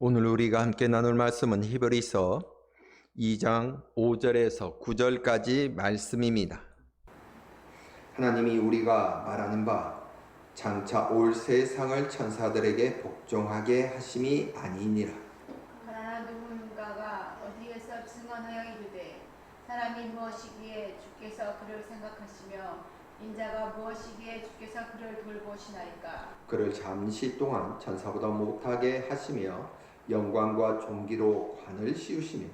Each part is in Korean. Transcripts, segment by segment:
오늘 우리가 함께 나눌 말씀은 히브리서 2장 5절에서 9절까지 말씀입니다. 하나님이 우리가 말하는 바 장차 올 세상을 천사들에게 복종하게 하심이 아니니라. 그러나 누군가가 어디에서 증언하여 이르되 사람이 무엇이기에 주께서 그를 생각하시며 인자가 무엇이기에 주께서 그를 돌보시나이까. 그를 잠시 동안 천사보다 못하게 하시며 영광과 존귀로 관을 씌우시며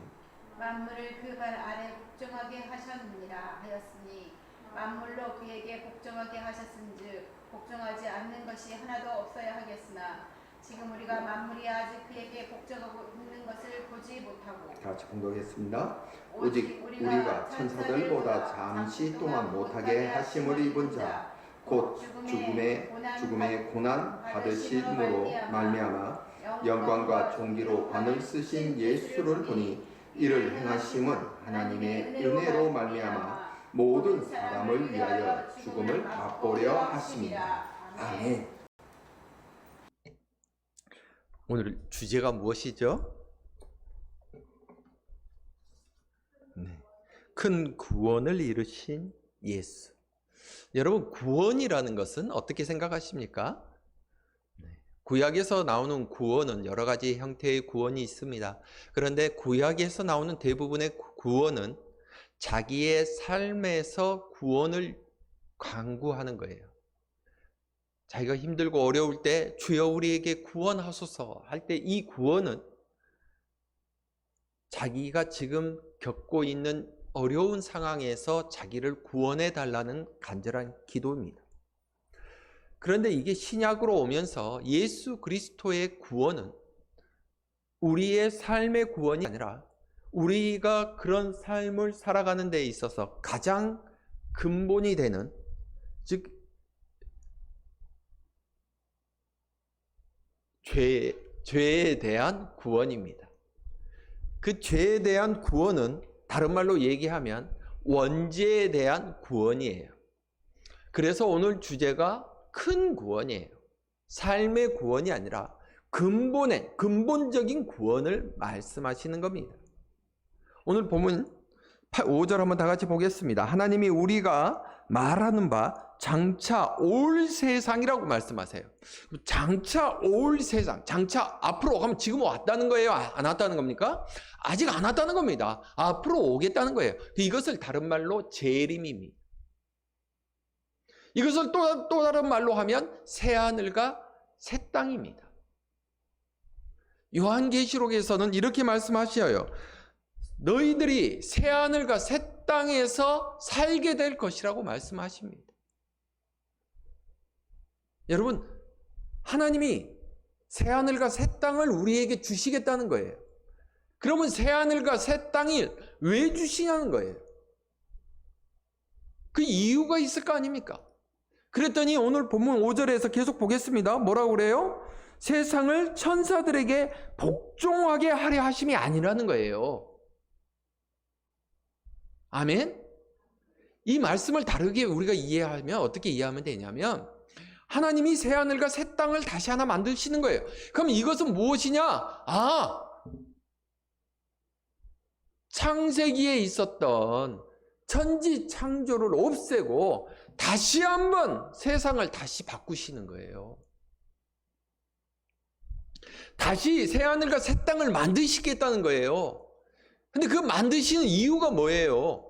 만물을 그 발 아래 복종하게 하셨느니라 하였으니 만물로 그에게 복종하게 하셨은즉 복종하지 않는 것이 하나도 없어야 하겠으나 지금 우리가 만물이 아직 그에게 복종하고 있는 것을 보지 못하고. 다 같이 공독했습니다. 오직 우리가 천사들보다 잠시 동안 못하게 하심을 입은 자 곧 죽음의 고난 받으심으로 말미암아 영광과 존귀로 관을 쓰신 예수를 보니 이를 행하심은 하나님의 은혜로 말미암아 모든 사람을 위하여 죽음을 맛보려 하심이다. 아멘. 오늘 주제가 무엇이죠? 큰 구원을 이루신 예수. 여러분, 구원이라는 것은 어떻게 생각하십니까? 구약에서 나오는 구원은 여러 가지 형태의 구원이 있습니다. 그런데 구약에서 나오는 대부분의 구원은 자기의 삶에서 구원을 간구하는 거예요. 자기가 힘들고 어려울 때 주여 우리에게 구원하소서 할 때 이 구원은 자기가 지금 겪고 있는 어려운 상황에서 자기를 구원해 달라는 간절한 기도입니다. 그런데 이게 신약으로 오면서 예수 그리스도의 구원은 우리의 삶의 구원이 아니라 우리가 그런 삶을 살아가는 데 있어서 가장 근본이 되는, 즉 죄에 대한 구원입니다. 그 죄에 대한 구원은 다른 말로 얘기하면 원죄에 대한 구원이에요. 그래서 오늘 주제가 큰 구원이에요. 삶의 구원이 아니라 근본적인 구원을 말씀하시는 겁니다. 오늘 본문 5절 한번 다 같이 보겠습니다. 하나님이 우리가 말하는 바 장차 올 세상이라고 말씀하세요. 장차 올 세상, 장차 앞으로 가면 지금 왔다는 거예요? 안 왔다는 겁니까? 아직 안 왔다는 겁니다. 앞으로 오겠다는 거예요. 이것을 다른 말로 재림입니다. 이것을 또 다른 말로 하면 새하늘과 새 땅입니다. 요한계시록에서는 이렇게 말씀하셔요. 너희들이 새하늘과 새 땅에서 살게 될 것이라고 말씀하십니다. 여러분, 하나님이 새하늘과 새 땅을 우리에게 주시겠다는 거예요. 그러면 새하늘과 새 땅이 왜 주시냐는 거예요. 그 이유가 있을 거 아닙니까? 그랬더니 오늘 본문 5절에서 계속 보겠습니다. 뭐라고 그래요? 세상을 천사들에게 복종하게 하려 하심이 아니라는 거예요. 아멘? 이 말씀을 다르게 우리가 이해하면 어떻게 이해하면 되냐면 하나님이 새하늘과 새 땅을 다시 하나 만드시는 거예요. 그럼 이것은 무엇이냐? 창세기에 있었던 천지 창조를 없애고 다시 한번 세상을 다시 바꾸시는 거예요. 다시 새하늘과 새 땅을 만드시겠다는 거예요. 근데 그 만드시는 이유가 뭐예요?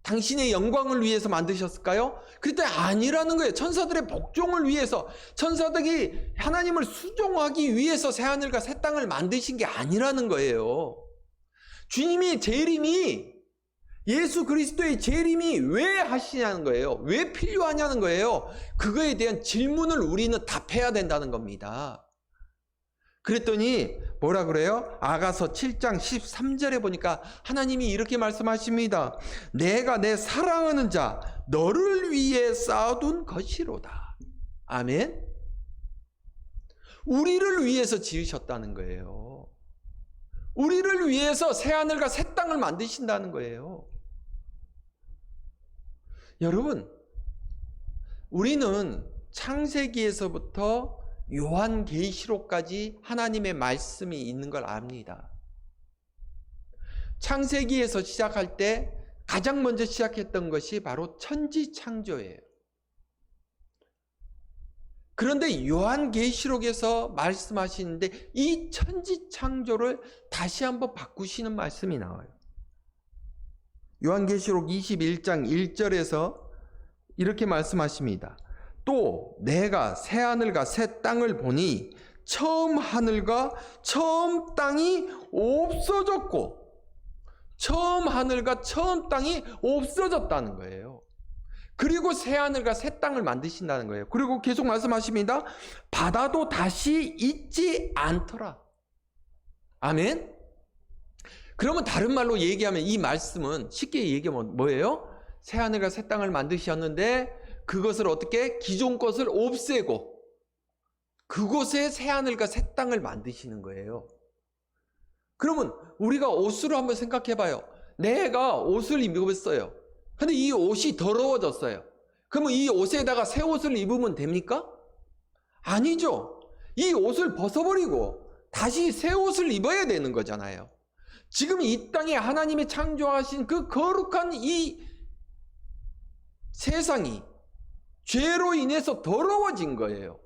당신의 영광을 위해서 만드셨을까요? 그랬더니 아니라는 거예요. 천사들의 복종을 위해서, 천사들이 하나님을 수종하기 위해서 새하늘과 새 땅을 만드신 게 아니라는 거예요. 주님의 재림이, 예수 그리스도의 재림이 왜 하시냐는 거예요. 왜 필요하냐는 거예요. 그거에 대한 질문을 우리는 답해야 된다는 겁니다. 그랬더니 뭐라 그래요? 아가서 7장 13절에 보니까 하나님이 이렇게 말씀하십니다. 내가 내 사랑하는 자 너를 위해 쌓아둔 것이로다. 아멘. 우리를 위해서 지으셨다는 거예요. 우리를 위해서 새하늘과 새 땅을 만드신다는 거예요. 여러분, 우리는 창세기에서부터 요한계시록까지 하나님의 말씀이 있는 걸 압니다. 창세기에서 시작할 때 가장 먼저 시작했던 것이 바로 천지창조예요. 그런데 요한계시록에서 말씀하시는데 이 천지창조를 다시 한번 바꾸시는 말씀이 나와요. 요한계시록 21장 1절에서 이렇게 말씀하십니다. 또 내가 새하늘과 새 땅을 보니 처음 하늘과 처음 땅이 없어졌고, 처음 하늘과 처음 땅이 없어졌다는 거예요. 그리고 새하늘과 새 땅을 만드신다는 거예요. 그리고 계속 말씀하십니다. 바다도 다시 있지 않더라. 아멘. 그러면 다른 말로 얘기하면 이 말씀은 쉽게 얘기하면 뭐예요? 새하늘과 새 땅을 만드셨는데 그것을 어떻게? 기존 것을 없애고 그곳에 새하늘과 새 땅을 만드시는 거예요. 그러면 우리가 옷을 한번 생각해 봐요. 내가 옷을 입었어요. 근데 이 옷이 더러워졌어요. 그러면 이 옷에다가 새 옷을 입으면 됩니까? 아니죠. 이 옷을 벗어버리고 다시 새 옷을 입어야 되는 거잖아요. 지금 이 땅에 하나님이 창조하신 그 거룩한 이 세상이 죄로 인해서 더러워진 거예요.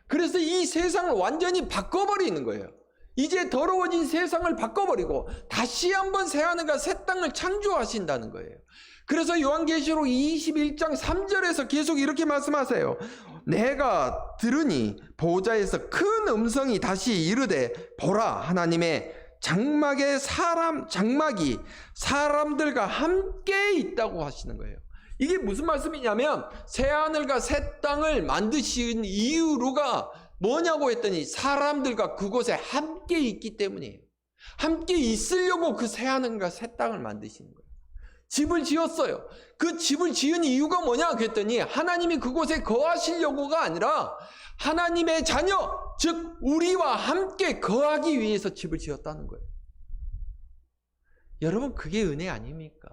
그래서 이 세상을 완전히 바꿔버리는 거예요. 이제 더러워진 세상을 바꿔버리고 다시 한번 새하늘과 새 땅을 창조하신다는 거예요. 그래서 요한계시록 21장 3절에서 계속 이렇게 말씀하세요. 내가 들으니 보좌에서 큰 음성이 다시 이르되 보라, 하나님의 장막이 사람들과 함께 있다고 하시는 거예요. 이게 무슨 말씀이냐면 새하늘과 새 땅을 만드신 이유가 뭐냐고 했더니 사람들과 그곳에 함께 있기 때문이에요. 함께 있으려고 그 새하늘과 새 땅을 만드시는 거예요. 집을 지었어요. 그 집을 지은 이유가 뭐냐 그랬더니 하나님이 그곳에 거하시려고가 아니라 하나님의 자녀, 즉 우리와 함께 거하기 위해서 집을 지었다는 거예요. 여러분, 그게 은혜 아닙니까?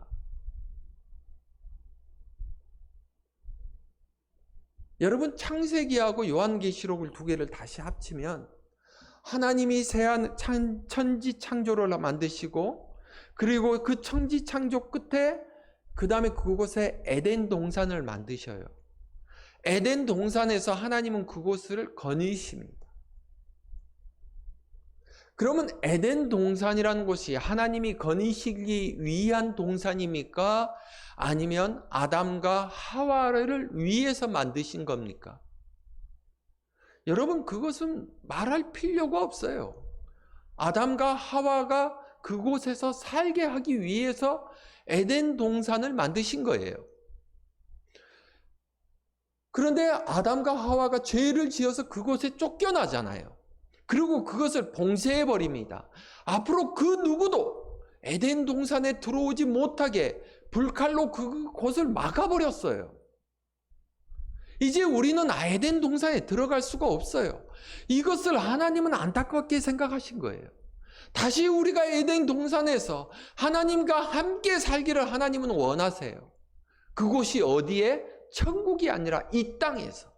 여러분, 창세기하고 요한계시록을 두 개를 다시 합치면 하나님이 천지 창조를 만드시고 그리고 그 천지 창조 끝에 그 다음에 그곳에 에덴 동산을 만드셔요. 에덴 동산에서 하나님은 그곳을 거니십니다. 그러면 에덴 동산이라는 곳이 하나님이 거니시기 위한 동산입니까? 아니면 아담과 하와를 위해서 만드신 겁니까? 여러분, 그것은 말할 필요가 없어요. 아담과 하와가 그곳에서 살게 하기 위해서 에덴 동산을 만드신 거예요. 그런데 아담과 하와가 죄를 지어서 그곳에 쫓겨나잖아요. 그리고 그것을 봉쇄해버립니다. 앞으로 그 누구도 에덴 동산에 들어오지 못하게 불칼로 그곳을 막아버렸어요. 이제 우리는 에덴 동산에 들어갈 수가 없어요. 이것을 하나님은 안타깝게 생각하신 거예요. 다시 우리가 에덴 동산에서 하나님과 함께 살기를 하나님은 원하세요. 그곳이 어디에? 천국이 아니라 이 땅에서.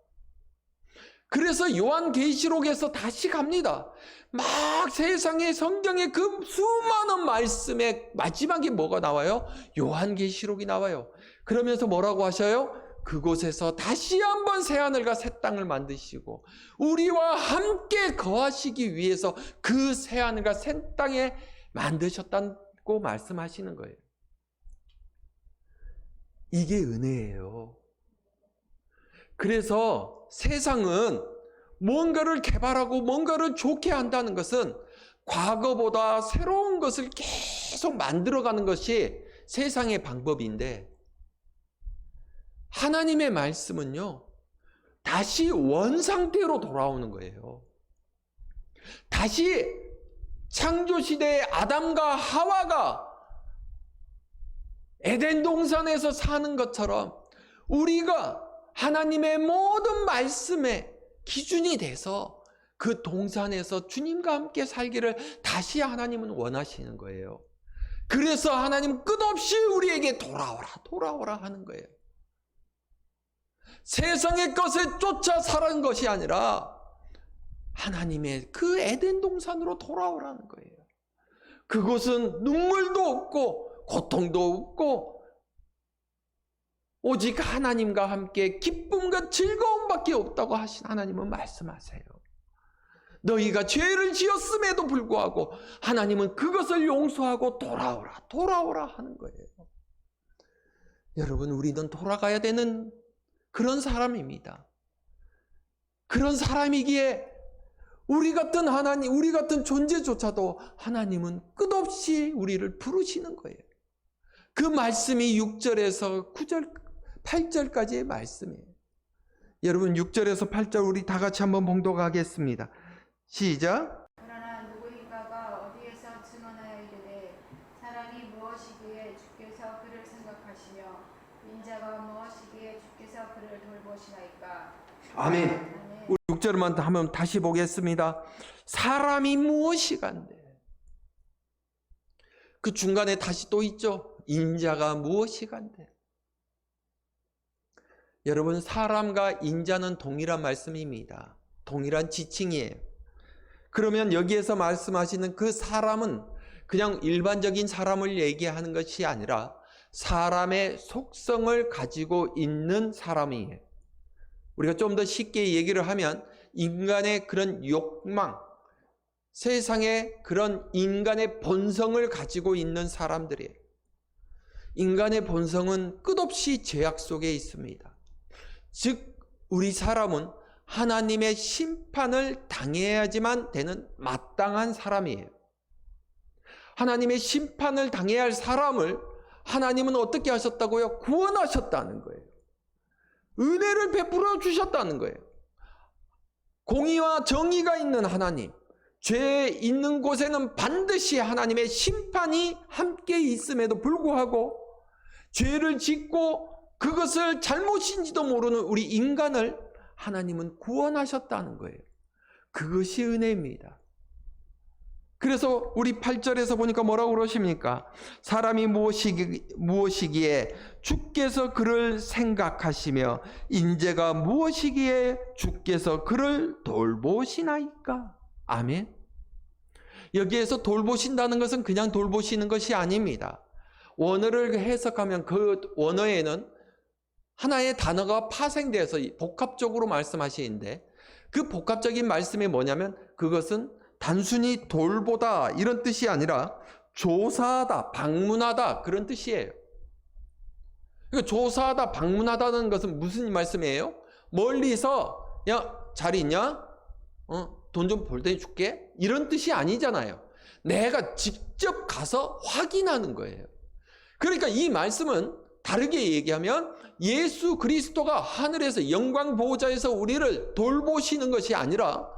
그래서 요한계시록에서 다시 갑니다. 막 세상의 성경의 그 수많은 말씀의 마지막에 뭐가 나와요? 요한계시록이 나와요. 그러면서 뭐라고 하셔요? 그곳에서 다시 한번 새하늘과 새 땅을 만드시고 우리와 함께 거하시기 위해서 그 새하늘과 새 땅에 만드셨다고 말씀하시는 거예요. 이게 은혜예요. 그래서 세상은 뭔가를 개발하고 뭔가를 좋게 한다는 것은 과거보다 새로운 것을 계속 만들어가는 것이 세상의 방법인데 하나님의 말씀은요, 다시 원상태로 돌아오는 거예요. 다시 창조시대의 아담과 하와가 에덴 동산에서 사는 것처럼 우리가 하나님의 모든 말씀의 기준이 돼서 그 동산에서 주님과 함께 살기를 다시 하나님은 원하시는 거예요. 그래서 하나님 끝없이 우리에게 돌아오라 하는 거예요. 세상의 것에 쫓아 살아는 것이 아니라 하나님의 그 에덴 동산으로 돌아오라는 거예요. 그곳은 눈물도 없고 고통도 없고 오직 하나님과 함께 기쁨과 즐거움밖에 없다고 하신 하나님은 말씀하세요. 너희가 죄를 지었음에도 불구하고 하나님은 그것을 용서하고 돌아오라 하는 거예요. 여러분, 우리는 돌아가야 되는 그런 사람입니다. 그런 사람이기에 우리 같은 하나님, 우리 같은 존재조차도 하나님은 끝없이 우리를 부르시는 거예요. 그 말씀이 6절에서 9절, 8절까지의 말씀이에요. 여러분, 6절에서 8절 우리 다 같이 한번 봉독하겠습니다. 시작. 그러나 누구인가가 어디에서 증언하여 이르되 사람이 무엇이기에 주께서 그를 생각하시며 인자가 무엇이기에 주께서 그를 돌보시나이까. 아멘. 아멘. 우리 6절만 한번 다시 보겠습니다. 사람이 무엇이간데. 그 중간에 다시 또 있죠. 인자가 무엇이간데. 여러분, 사람과 인자는 동일한 말씀입니다. 동일한 지칭이에요. 그러면 여기에서 말씀하시는 그 사람은 그냥 일반적인 사람을 얘기하는 것이 아니라 사람의 속성을 가지고 있는 사람이에요. 우리가 좀 더 쉽게 얘기를 하면 인간의 그런 욕망, 세상의 그런 인간의 본성을 가지고 있는 사람들이에요. 인간의 본성은 끝없이 죄악 속에 있습니다. 즉 우리 사람은 하나님의 심판을 당해야지만 되는 마땅한 사람이에요. 하나님의 심판을 당해야 할 사람을 하나님은 어떻게 하셨다고요? 구원하셨다는 거예요. 은혜를 베풀어 주셨다는 거예요. 공의와 정의가 있는 하나님, 죄 있는 곳에는 반드시 하나님의 심판이 함께 있음에도 불구하고 죄를 짓고 그것을 잘못인지도 모르는 우리 인간을 하나님은 구원하셨다는 거예요. 그것이 은혜입니다. 그래서 우리 8절에서 보니까 뭐라고 그러십니까? 사람이 무엇이기에 주께서 그를 생각하시며 인재가 무엇이기에 주께서 그를 돌보시나이까? 아멘. 여기에서 돌보신다는 것은 그냥 돌보시는 것이 아닙니다. 원어를 해석하면 그 원어에는 하나의 단어가 파생돼서 복합적으로 말씀하시는데 그 복합적인 말씀이 뭐냐면 그것은 단순히 돌보다 이런 뜻이 아니라 조사하다, 방문하다 그런 뜻이에요. 그러니까 조사하다, 방문하다는 것은 무슨 말씀이에요? 멀리서 야, 자리 있냐? 돈 좀 벌 때 줄게? 이런 뜻이 아니잖아요. 내가 직접 가서 확인하는 거예요. 그러니까 이 말씀은 다르게 얘기하면 예수 그리스도가 하늘에서 영광 보호자에서 우리를 돌보시는 것이 아니라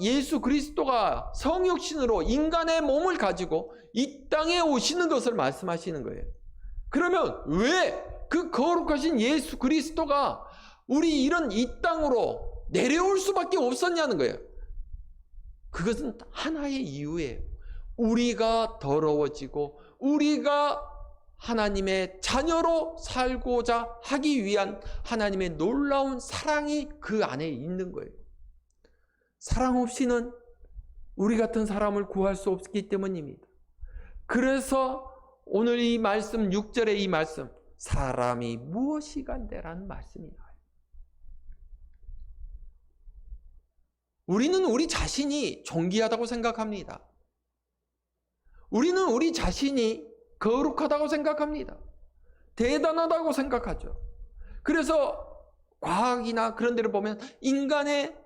예수 그리스도가 성육신으로 인간의 몸을 가지고 이 땅에 오시는 것을 말씀하시는 거예요. 그러면 왜 그 거룩하신 예수 그리스도가 우리 이런 이 땅으로 내려올 수밖에 없었냐는 거예요. 그것은 하나의 이유예요. 우리가 더러워지고 우리가 하나님의 자녀로 살고자 하기 위한 하나님의 놀라운 사랑이 그 안에 있는 거예요. 사랑 없이는 우리 같은 사람을 구할 수 없기 때문입니다. 그래서 오늘 이 말씀 6절의 이 말씀 사람이 무엇이간데라는 말씀이 나와요. 우리는 우리 자신이 존귀하다고 생각합니다. 우리는 우리 자신이 거룩하다고 생각합니다. 대단하다고 생각하죠. 그래서 과학이나 그런 데를 보면 인간의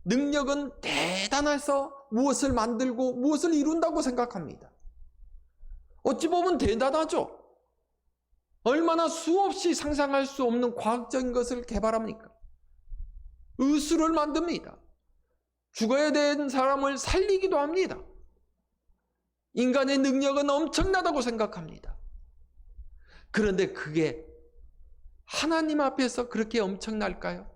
능력은 대단해서 무엇을 만들고 무엇을 이룬다고 생각합니다. 어찌 보면 대단하죠. 얼마나 수없이 상상할 수 없는 과학적인 것을 개발합니까? 의수를 만듭니다. 죽어야 되는 사람을 살리기도 합니다. 인간의 능력은 엄청나다고 생각합니다. 그런데 그게 하나님 앞에서 그렇게 엄청날까요?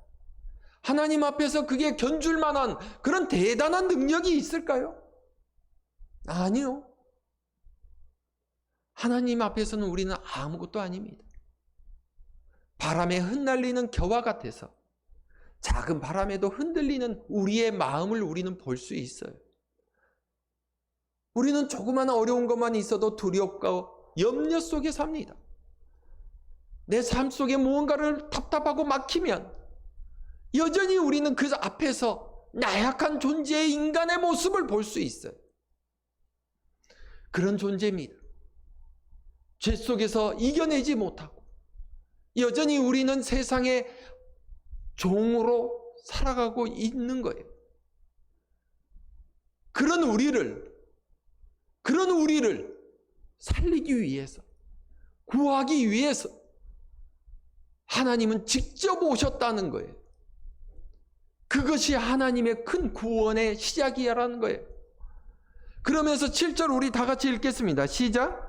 하나님 앞에서 그게 견줄 만한 그런 대단한 능력이 있을까요? 아니요. 하나님 앞에서는 우리는 아무것도 아닙니다. 바람에 흩날리는 겨와 같아서 작은 바람에도 흔들리는 우리의 마음을 우리는 볼 수 있어요. 우리는 조그마한 어려운 것만 있어도 두렵고 염려 속에 삽니다. 내 삶 속에 무언가를 답답하고 막히면 여전히 우리는 그 앞에서 나약한 존재의 인간의 모습을 볼 수 있어요. 그런 존재입니다. 죄 속에서 이겨내지 못하고 여전히 우리는 세상의 종으로 살아가고 있는 거예요. 그런 우리를 살리기 위해서, 구하기 위해서 하나님은 직접 오셨다는 거예요. 그것이 하나님의 큰 구원의 시작이라는 거예요. 그러면서 7절 우리 다 같이 읽겠습니다. 시작.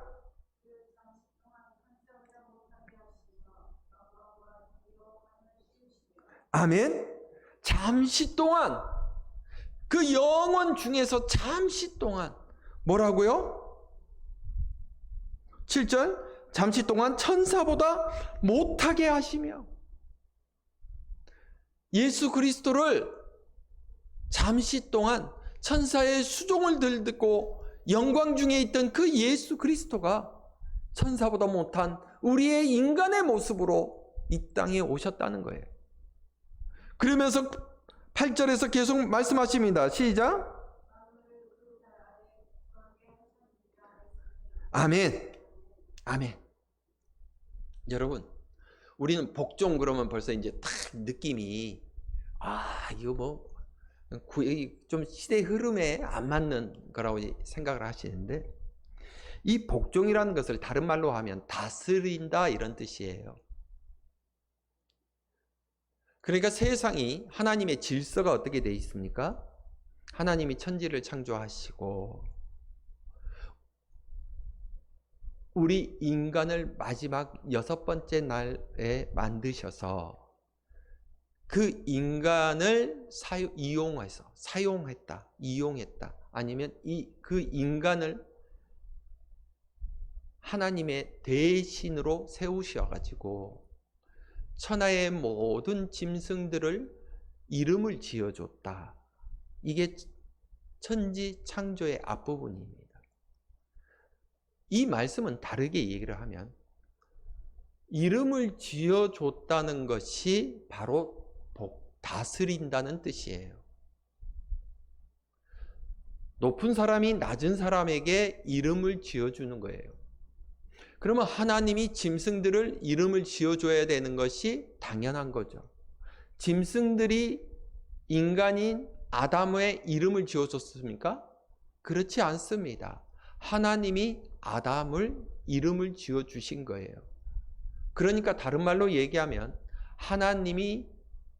아멘. 잠시 동안, 그 영원 중에서 잠시 동안 뭐라고요? 7절. 잠시 동안 천사보다 못하게 하시며, 예수 그리스도를 잠시 동안 천사의 수종을 듣고 영광 중에 있던 그 예수 그리스도가 천사보다 못한 우리의 인간의 모습으로 이 땅에 오셨다는 거예요. 그러면서 8절에서 계속 말씀하십니다. 시작. 아멘. 아멘. 여러분, 우리는 복종 그러면 벌써 이제 딱 느낌이, 이거 뭐 좀 시대 흐름에 안 맞는 거라고 생각을 하시는데, 이 복종이라는 것을 다른 말로 하면 다스린다 이런 뜻이에요. 그러니까 세상이 하나님의 질서가 어떻게 되어 있습니까? 하나님이 천지를 창조하시고 우리 인간을 마지막 6번째 날에 만드셔서 그 인간을 사용했다, 이용했다. 아니면 그 인간을 하나님의 대신으로 세우셔가지고 천하의 모든 짐승들을 이름을 지어줬다. 이게 천지 창조의 앞부분입니다. 이 말씀은 다르게 얘기를 하면 이름을 지어줬다는 것이 바로 다스린다는 뜻이에요. 높은 사람이 낮은 사람에게 이름을 지어주는 거예요. 그러면 하나님이 짐승들을 이름을 지어줘야 되는 것이 당연한 거죠. 짐승들이 인간인 아담의 이름을 지어줬습니까? 그렇지 않습니다. 하나님이 아담을 이름을 지어주신 거예요. 그러니까 다른 말로 얘기하면 하나님이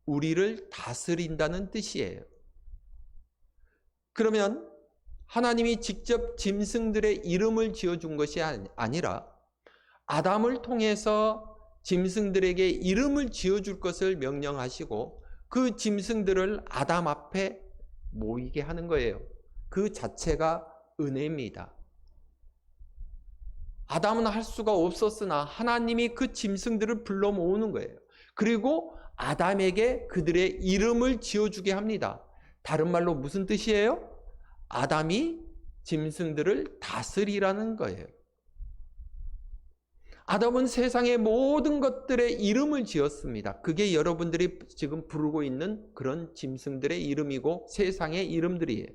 우리를 다스린다는 뜻이에요. 그러면 하나님이 직접 짐승들의 이름을 지어준 것이 아니라 아담을 통해서 짐승들에게 이름을 지어줄 것을 명령하시고 그 짐승들을 아담 앞에 모이게 하는 거예요. 그 자체가 은혜입니다. 아담은 할 수가 없었으나 하나님이 그 짐승들을 불러 모으는 거예요. 그리고 아담에게 그들의 이름을 지어주게 합니다. 다른 말로 무슨 뜻이에요? 아담이 짐승들을 다스리라는 거예요. 아담은 세상의 모든 것들의 이름을 지었습니다. 그게 여러분들이 지금 부르고 있는 그런 짐승들의 이름이고 세상의 이름들이에요.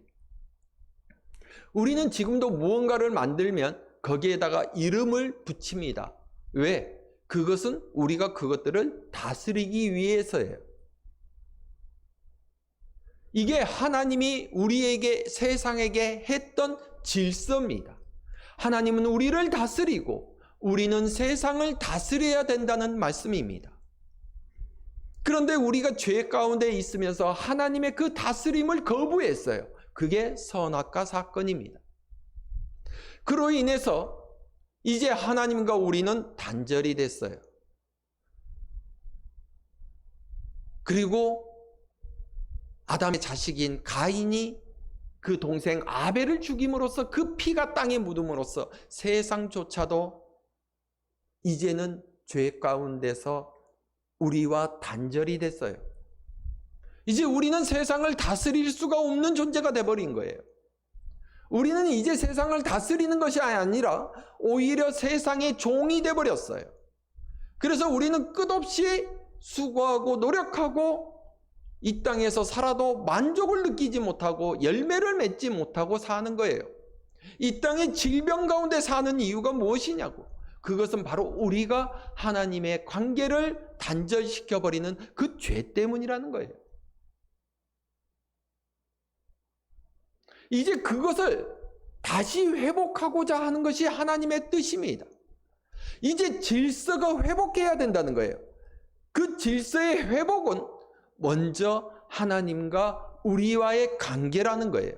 우리는 지금도 무언가를 만들면 거기에다가 이름을 붙입니다. 왜? 그것은 우리가 그것들을 다스리기 위해서예요. 이게 하나님이 우리에게, 세상에게 했던 질서입니다. 하나님은 우리를 다스리고 우리는 세상을 다스려야 된다는 말씀입니다. 그런데 우리가 죄 가운데 있으면서 하나님의 그 다스림을 거부했어요. 그게 선악과 사건입니다. 그로 인해서 이제 하나님과 우리는 단절이 됐어요. 그리고 아담의 자식인 가인이 그 동생 아벨을 죽임으로써 그 피가 땅에 묻음으로써 세상조차도 이제는 죄 가운데서 우리와 단절이 됐어요. 이제 우리는 세상을 다스릴 수가 없는 존재가 돼버린 거예요. 우리는 이제 세상을 다스리는 것이 아니라 오히려 세상의 종이 돼버렸어요. 그래서 우리는 끝없이 수고하고 노력하고 이 땅에서 살아도 만족을 느끼지 못하고 열매를 맺지 못하고 사는 거예요. 이 땅의 질병 가운데 사는 이유가 무엇이냐고. 그것은 바로 우리가 하나님의 관계를 단절시켜버리는 그 죄 때문이라는 거예요. 이제 그것을 다시 회복하고자 하는 것이 하나님의 뜻입니다. 이제 질서가 회복해야 된다는 거예요. 그 질서의 회복은 먼저 하나님과 우리와의 관계라는 거예요.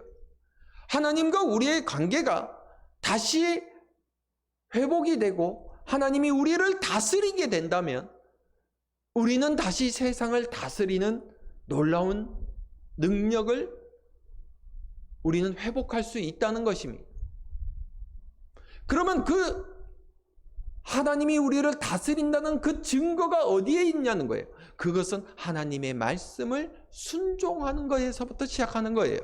하나님과 우리의 관계가 다시 회복이 되고 하나님이 우리를 다스리게 된다면 우리는 다시 세상을 다스리는 놀라운 능력을 우리는 회복할 수 있다는 것입니다. 그러면 그 하나님이 우리를 다스린다는 그 증거가 어디에 있냐는 거예요. 그것은 하나님의 말씀을 순종하는 것에서부터 시작하는 거예요.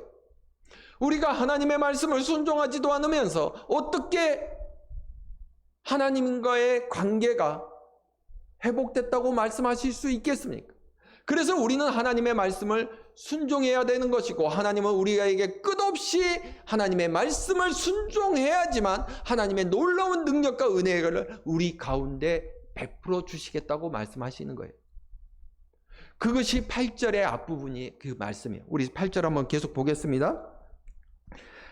우리가 하나님의 말씀을 순종하지도 않으면서 어떻게 하나님과의 관계가 회복됐다고 말씀하실 수 있겠습니까? 그래서 우리는 하나님의 말씀을 순종해야 되는 것이고 하나님은 우리에게 끝없이 하나님의 말씀을 순종해야지만 하나님의 놀라운 능력과 은혜를 우리 가운데 베풀어 주시겠다고 말씀하시는 거예요. 그것이 8절의 앞부분이 그 말씀이에요. 우리 8절 한번 계속 보겠습니다.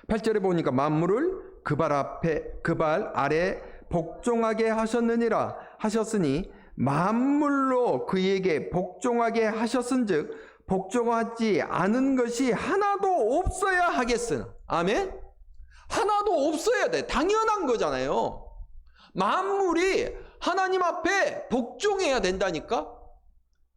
8절에 보니까 만물을 그 발 아래 복종하게 하셨느니라 하셨으니 만물로 그에게 복종하게 하셨은즉 복종하지 않은 것이 하나도 없어야 하겠으나. 아멘? 하나도 없어야 돼. 당연한 거잖아요. 만물이 하나님 앞에 복종해야 된다니까.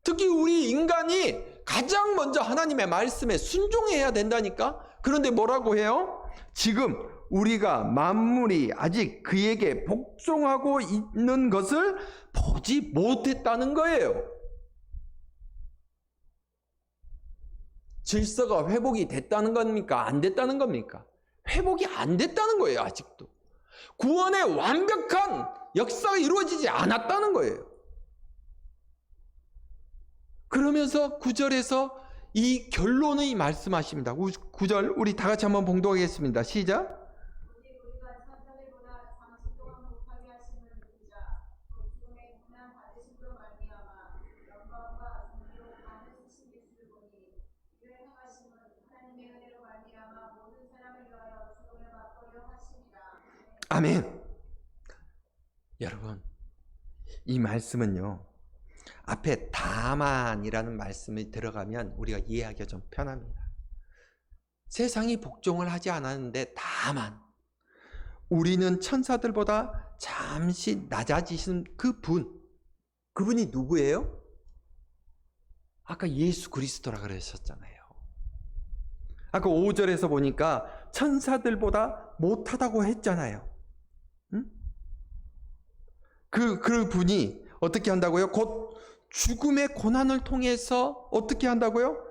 특히 우리 인간이 가장 먼저 하나님의 말씀에 순종해야 된다니까. 그런데 뭐라고 해요? 지금 우리가 만물이 아직 그에게 복종하고 있는 것을 보지 못했다는 거예요. 질서가 회복이 됐다는 겁니까? 안 됐다는 겁니까? 회복이 안 됐다는 거예요. 아직도 구원의 완벽한 역사가 이루어지지 않았다는 거예요. 그러면서 9절에서 이 결론의 말씀하십니다. 9절 우리 다 같이 한번 봉독하겠습니다. 시작. 아멘. 여러분, 이 말씀은요, 앞에 다만이라는 말씀이 들어가면 우리가 이해하기가 좀 편합니다. 세상이 복종을 하지 않았는데 다만 우리는 천사들보다 잠시 낮아지신 그분이 누구예요? 아까 예수 그리스도라 그러셨잖아요. 아까 5절에서 보니까 천사들보다 못하다고 했잖아요. 응? 그 분이 어떻게 한다고요? 곧 죽음의 고난을 통해서 어떻게 한다고요?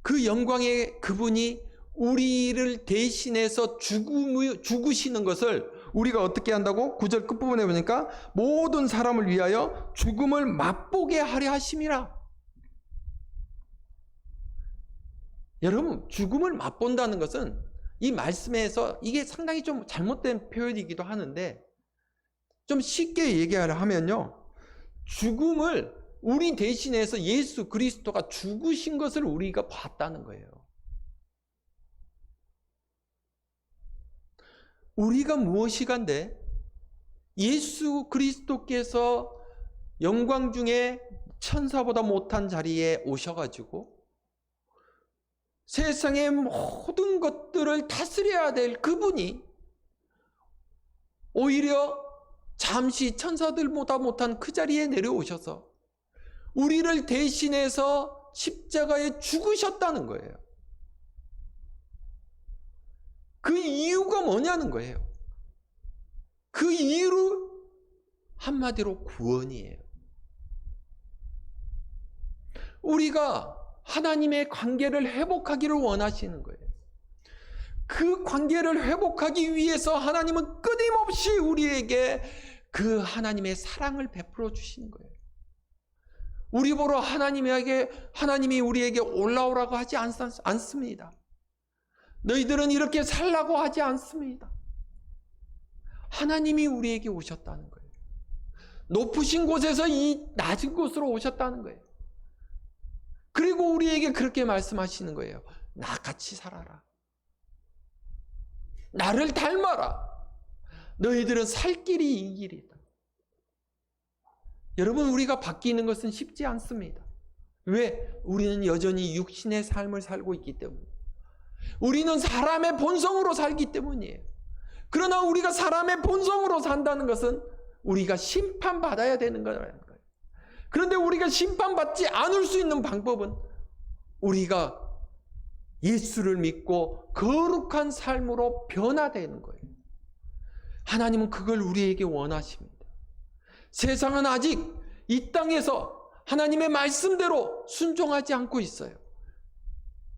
그 영광의 그분이 우리를 대신해서 죽으시는 것을 우리가 어떻게 한다고? 9절 끝부분에 보니까 모든 사람을 위하여 죽음을 맛보게 하려 하심이라. 여러분, 죽음을 맛본다는 것은 이 말씀에서 이게 상당히 좀 잘못된 표현이기도 하는데 좀 쉽게 얘기하려 하면요, 죽음을 우리 대신해서 예수 그리스도가 죽으신 것을 우리가 봤다는 거예요. 우리가 무엇이간데 예수 그리스도께서 영광 중에 천사보다 못한 자리에 오셔가지고 세상의 모든 것들을 다스려야 될 그분이 오히려 잠시 천사들보다 못한 그 자리에 내려오셔서 우리를 대신해서 십자가에 죽으셨다는 거예요. 그 이유가 뭐냐는 거예요. 그 이유로 한마디로 구원이에요. 우리가 하나님의 관계를 회복하기를 원하시는 거예요. 그 관계를 회복하기 위해서 하나님은 끊임없이 우리에게 그 하나님의 사랑을 베풀어 주시는 거예요. 우리 보러 하나님이 우리에게 올라오라고 하지 않습니다. 너희들은 이렇게 살라고 하지 않습니다. 하나님이 우리에게 오셨다는 거예요. 높으신 곳에서 이 낮은 곳으로 오셨다는 거예요. 그리고 우리에게 그렇게 말씀하시는 거예요. 나같이 살아라. 나를 닮아라. 너희들은 살 길이 이 길이다. 여러분, 우리가 바뀌는 것은 쉽지 않습니다. 왜? 우리는 여전히 육신의 삶을 살고 있기 때문에. 우리는 사람의 본성으로 살기 때문이에요. 그러나 우리가 사람의 본성으로 산다는 것은 우리가 심판받아야 되는 거라는 거예요. 그런데 우리가 심판받지 않을 수 있는 방법은 우리가 예수를 믿고 거룩한 삶으로 변화되는 거예요. 하나님은 그걸 우리에게 원하십니다. 세상은 아직 이 땅에서 하나님의 말씀대로 순종하지 않고 있어요.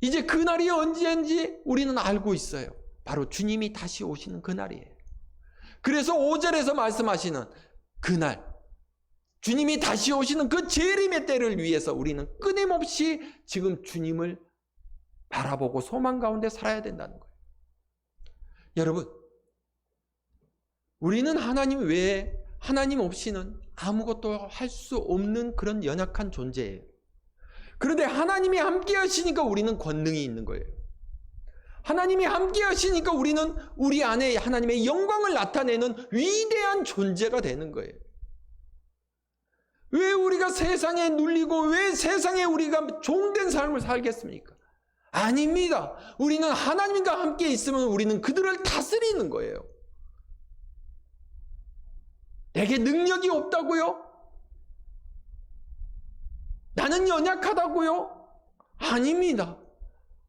이제 그날이 언제인지 우리는 알고 있어요. 바로 주님이 다시 오시는 그날이에요. 그래서 5절에서 말씀하시는 그날, 주님이 다시 오시는 그 재림의 때를 위해서 우리는 끊임없이 지금 주님을 바라보고 소망 가운데 살아야 된다는 거예요. 여러분, 우리는 하나님 외에, 하나님 없이는 아무것도 할 수 없는 그런 연약한 존재예요. 그런데 하나님이 함께 하시니까 우리는 권능이 있는 거예요. 하나님이 함께 하시니까 우리는 우리 안에 하나님의 영광을 나타내는 위대한 존재가 되는 거예요. 왜 우리가 세상에 눌리고 왜 세상에 우리가 종된 삶을 살겠습니까? 아닙니다. 우리는 하나님과 함께 있으면 우리는 그들을 다스리는 거예요. 내게 능력이 없다고요? 나는 연약하다고요? 아닙니다.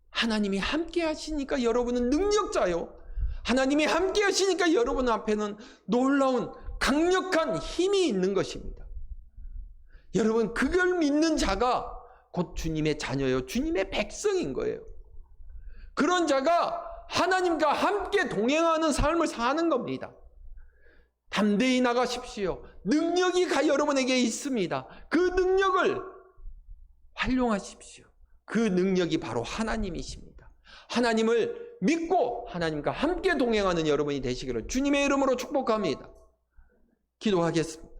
하나님이 함께 하시니까 여러분은 능력자요. 하나님이 함께 하시니까 여러분 앞에는 놀라운 강력한 힘이 있는 것입니다. 여러분, 그걸 믿는 자가 곧 주님의 자녀요, 주님의 백성인 거예요. 그런 자가 하나님과 함께 동행하는 삶을 사는 겁니다. 담대히 나가십시오. 능력이 여러분에게 있습니다. 그 능력을 활용하십시오. 그 능력이 바로 하나님이십니다. 하나님을 믿고 하나님과 함께 동행하는 여러분이 되시기를 주님의 이름으로 축복합니다. 기도하겠습니다.